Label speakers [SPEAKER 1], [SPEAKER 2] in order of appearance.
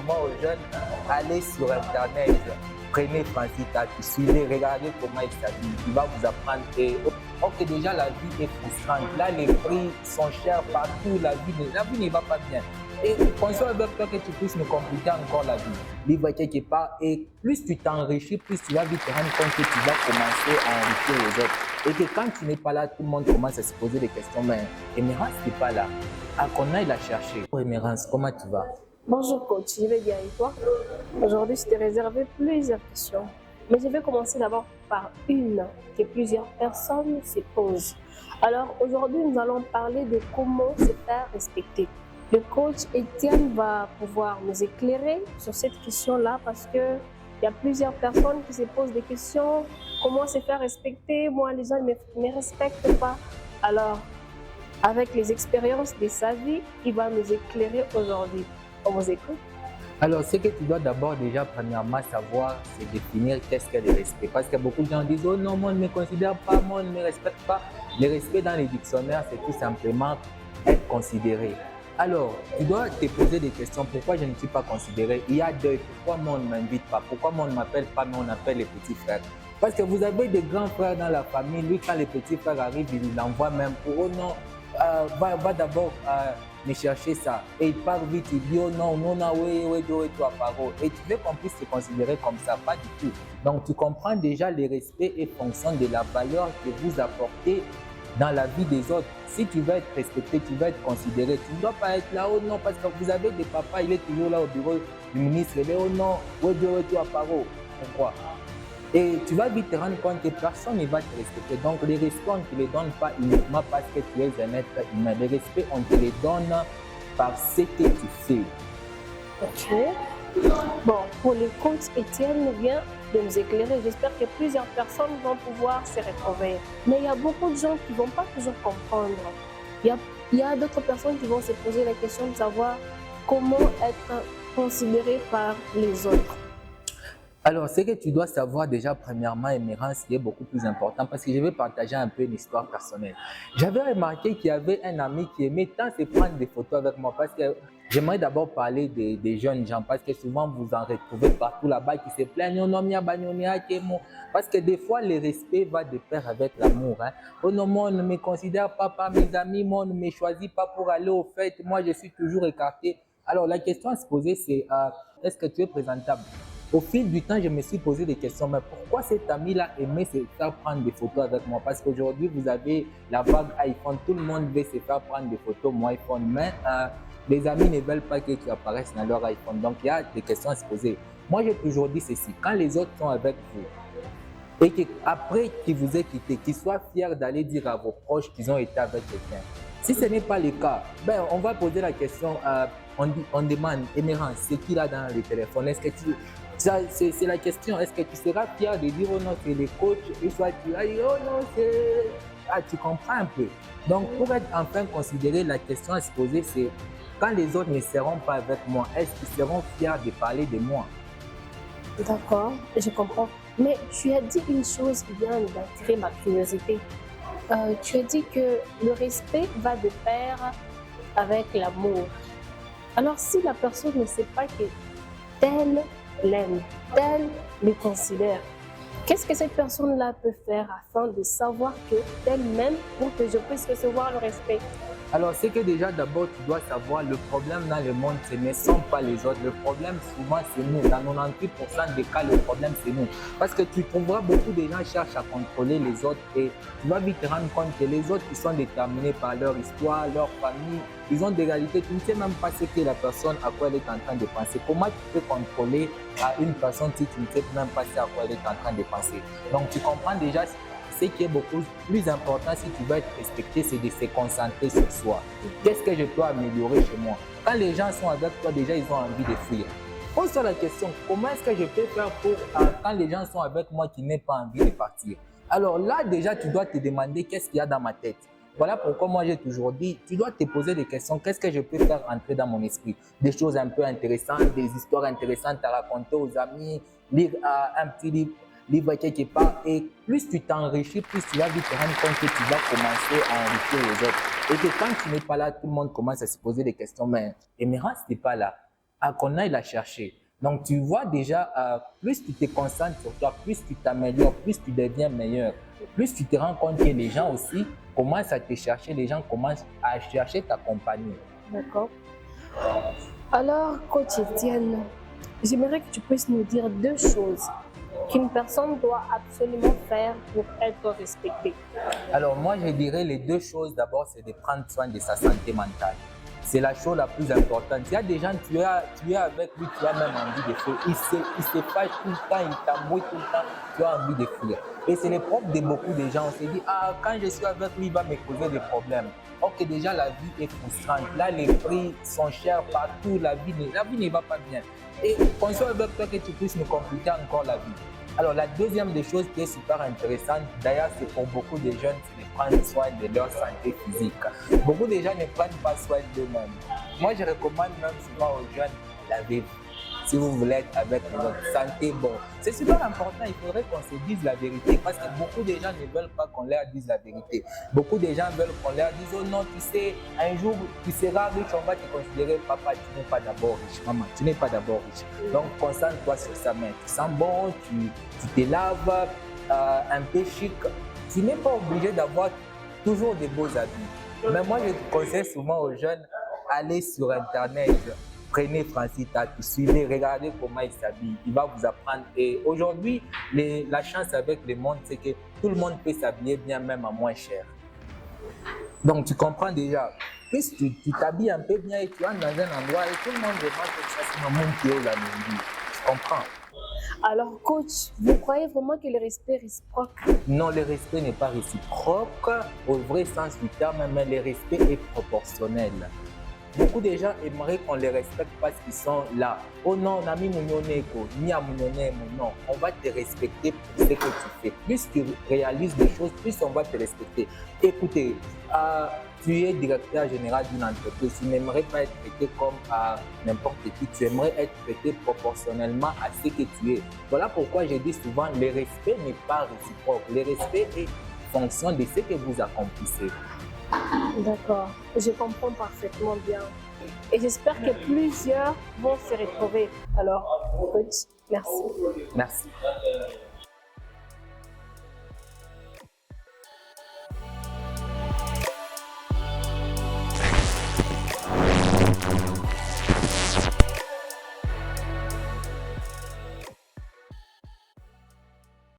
[SPEAKER 1] souvent aux jeunes, allez sur Internet, prenez Francis Taki, suivez, regardez comment il s'habille. Il va vous apprendre. Et ok, déjà la vie est frustrante. Là, les prix sont chers partout. La vie ne va pas bien. Et pensons avec toi que tu puisses me compliquer encore la vie. Vivre quelque part. Et plus tu t'enrichis, plus tu vas vite te rendre compte que tu vas commencer à enrichir les autres. Et que quand tu n'es pas là, tout le monde commence à se poser des questions. Mais Emerance n'est pas là. À qu'on aille la chercher. Emerance, comment tu vas?
[SPEAKER 2] Bonjour coach, je vais bien et toi? Aujourd'hui, je t'ai réservé plusieurs questions. Mais je vais commencer d'abord par une que plusieurs personnes se posent. Alors aujourd'hui, nous allons parler de comment se faire respecter. Le coach Étienne va pouvoir nous éclairer sur cette question-là parce qu'il y a plusieurs personnes qui se posent des questions. Comment se faire respecter? Moi, les gens ne me respectent pas. Alors, avec les expériences de sa vie, il va nous éclairer aujourd'hui. On vous écoute.
[SPEAKER 1] Alors, ce que tu dois d'abord déjà, premièrement, savoir, c'est définir qu'est-ce que le respect. Parce que beaucoup de gens disent, oh non, moi, on ne me considère pas, moi, on ne me respecte pas. Le respect dans les dictionnaires, c'est tout simplement être considéré. Alors, tu dois te poser des questions. Pourquoi je ne suis pas considéré? Il y a deux. Pourquoi moi, on ne m'invite pas? Pourquoi moi, on ne m'appelle pas, mais on appelle les petits frères? Parce que vous avez des grands frères dans la famille. Lui, quand les petits frères arrivent, il l'envoie même pour, oh non, va d'abord me chercher ça. Et il part vite, il dit, oh non, non, non, oui, toi, paro. Et tu veux qu'on puisse te considérer comme ça? Pas du tout. Donc, tu comprends déjà le respect et fonction de la valeur que vous apportez dans la vie des autres. Si tu veux être respecté, tu veux être considéré, tu ne dois pas être là, oh non, parce que vous avez des papas, il est toujours là au bureau du ministre, il dit, oh non, oui, toi, paro. Pourquoi? Et tu vas vite te rendre compte que personne ne va te respecter. Donc, les respects, on ne te les donne pas uniquement parce que tu es un être humain. Les respects, on te les donne par ce que tu fais.
[SPEAKER 2] Ok. Bon, pour le coach Étienne vient de nous éclairer. J'espère que plusieurs personnes vont pouvoir se retrouver. Mais il y a beaucoup de gens qui ne vont pas toujours comprendre. Il y a d'autres personnes qui vont se poser la question de savoir comment être considéré par les autres.
[SPEAKER 1] Alors, ce que tu dois savoir déjà, premièrement, Emerance, qui est beaucoup plus important, parce que je vais partager un peu une histoire personnelle. J'avais remarqué qu'il y avait un ami qui aimait tant se prendre des photos avec moi, parce que j'aimerais d'abord parler des jeunes gens, parce que souvent vous en retrouvez partout là-bas qui se plaignent, parce que des fois, le respect va de pair avec l'amour. Hein. Oh non, moi, on ne me considère pas par mes amis, moi, on ne me choisit pas pour aller aux fêtes, moi, je suis toujours écarté. Alors, la question à se poser, c'est est-ce que tu es présentable? Au fil du temps, je me suis posé des questions. Mais pourquoi cet ami-là aimait se faire prendre des photos avec moi? Parce qu'aujourd'hui, vous avez la vague iPhone. Tout le monde veut se faire prendre des photos, mon iPhone. Mais les amis ne veulent pas que tu apparaisses dans leur iPhone. Donc, il y a des questions à se poser. Moi, j'ai toujours dit ceci. Quand les autres sont avec vous et qu'après qu'ils vous aient quitté, qu'ils soient fiers d'aller dire à vos proches qu'ils ont été avec quelqu'un. Si ce n'est pas le cas, ben, on va poser la question. On demande, Emerance, c'est qui là dans le téléphone? Est-ce que tu... C'est la question. Est-ce que tu seras fier de dire, oh non, c'est les coachs, et soit tu vas dire, oh non, c'est... Ah, tu comprends un peu. Donc, pour être enfin considéré, la question à se poser, c'est quand les autres ne seront pas avec moi, est-ce qu'ils seront fiers de parler de moi?
[SPEAKER 2] D'accord, je comprends. Mais tu as dit une chose qui vient d'attirer ma curiosité. Tu as dit que le respect va de pair avec l'amour. Alors, si la personne ne sait pas que tel l'aime, tel le considère, qu'est-ce que cette personne-là peut faire afin de savoir que tel m'aime pour que je puisse recevoir le respect?
[SPEAKER 1] Alors, c'est que déjà, d'abord, tu dois savoir, le problème dans le monde, ce ne sont pas les autres. Le problème, souvent, c'est nous. Dans 98% des cas, le problème, c'est nous. Parce que tu trouveras beaucoup de gens cherchent à contrôler les autres et tu vas vite te rendre compte que les autres, ils sont déterminés par leur histoire, leur famille. Ils ont des réalités. Tu ne sais même pas ce que la personne à quoi elle est en train de penser. Comment tu peux contrôler à une personne si tu ne sais même pas ce à quoi elle est en train de penser? Donc, tu comprends déjà. Ce qui est beaucoup plus important si tu veux être respecté, c'est de se concentrer sur soi. Qu'est-ce que je dois améliorer chez moi? Quand les gens sont avec toi, déjà, ils ont envie de fuir. Pose-toi la question, comment est-ce que je peux faire pour, quand les gens sont avec moi, qui n'aient pas envie de partir? Alors là, déjà, tu dois te demander qu'est-ce qu'il y a dans ma tête. Voilà pourquoi moi, j'ai toujours dit, tu dois te poser des questions. Qu'est-ce que je peux faire entrer dans mon esprit? Des choses un peu intéressantes, des histoires intéressantes à raconter aux amis, lire un petit livre quelque part, et plus tu t'enrichis, plus tu vas vite te rendre compte que tu vas commencer à enrichir les autres. Et que quand tu n'es pas là, tout le monde commence à se poser des questions. Mais Emerance n'est pas là. qu'on aille la chercher. Donc, tu vois déjà, plus tu te concentres sur toi, plus tu t'améliores, plus tu deviens meilleur, plus tu te rends compte que les gens aussi commencent à te chercher, les gens commencent à chercher ta compagnie.
[SPEAKER 2] D'accord. Alors, coach Etienne, j'aimerais que tu puisses nous dire deux choses qu'une personne doit absolument faire pour être respectée.
[SPEAKER 1] Alors, moi, je dirais les deux choses. D'abord, c'est de prendre soin de sa santé mentale. C'est la chose la plus importante. Il y a des gens, tu es avec lui, tu as même envie de fuir. Il se fâche tout le temps, il t'embrouille tout le temps, tu as envie de fuir. Et c'est le propre de beaucoup de gens. On se dit, ah, quand je suis avec lui, il va me causer des problèmes. Or que déjà, la vie est frustrante. Là, les prix sont chers partout, la vie ne va pas bien. Et qu'on soit avec toi, que tu puisses nous compliquer encore la vie. Alors, la deuxième des choses qui est super intéressante, d'ailleurs, c'est pour beaucoup de jeunes, c'est de prendre soin de leur santé physique. Beaucoup de gens ne prennent pas soin d'eux-mêmes. Moi, je recommande même souvent aux jeunes, lavez-vous. Si vous voulez être avec votre santé, bon, c'est super important. Il faudrait qu'on se dise la vérité parce que beaucoup de gens ne veulent pas qu'on leur dise la vérité. Beaucoup de gens veulent qu'on leur dise, oh non, tu sais, un jour tu seras riche, on va te considérer papa, tu n'es pas d'abord riche, maman, tu n'es pas d'abord riche. Donc concentre-toi sur ça, mais tu sens bon, tu te laves un peu chic. Tu n'es pas obligé d'avoir toujours de beaux habits. Mais moi, je conseille souvent aux jeunes, allez sur Internet. Prenez Francis Tatou, suivez, regardez comment il s'habille, il va vous apprendre. Et aujourd'hui, la chance avec le monde, c'est que tout le monde peut s'habiller bien, même à moins cher. Donc, tu comprends déjà, plus tu t'habilles un peu bien et tu entres dans un endroit et tout le monde remarque que ça, c'est un monde qui est la même. Tu comprends?
[SPEAKER 2] Alors, coach, vous croyez vraiment que le respect est réciproque?
[SPEAKER 1] Non, le respect n'est pas réciproque au vrai sens du terme, mais le respect est proportionnel. Beaucoup de gens aimeraient qu'on les respecte parce qu'ils sont là. Oh non, on a mis mon yoneko, ni à mon non. On va te respecter pour ce que tu fais. Plus tu réalises des choses, plus on va te respecter. Écoutez, tu es directeur général d'une entreprise. Tu n'aimerais pas être traité comme n'importe qui. Tu aimerais être traité proportionnellement à ce que tu es. Voilà pourquoi je dis souvent, le respect n'est pas réciproque. Le respect est fonction de ce que vous accomplissez.
[SPEAKER 2] D'accord, je comprends parfaitement bien. Et j'espère que plusieurs vont se retrouver. Alors, coach, merci.
[SPEAKER 1] Merci.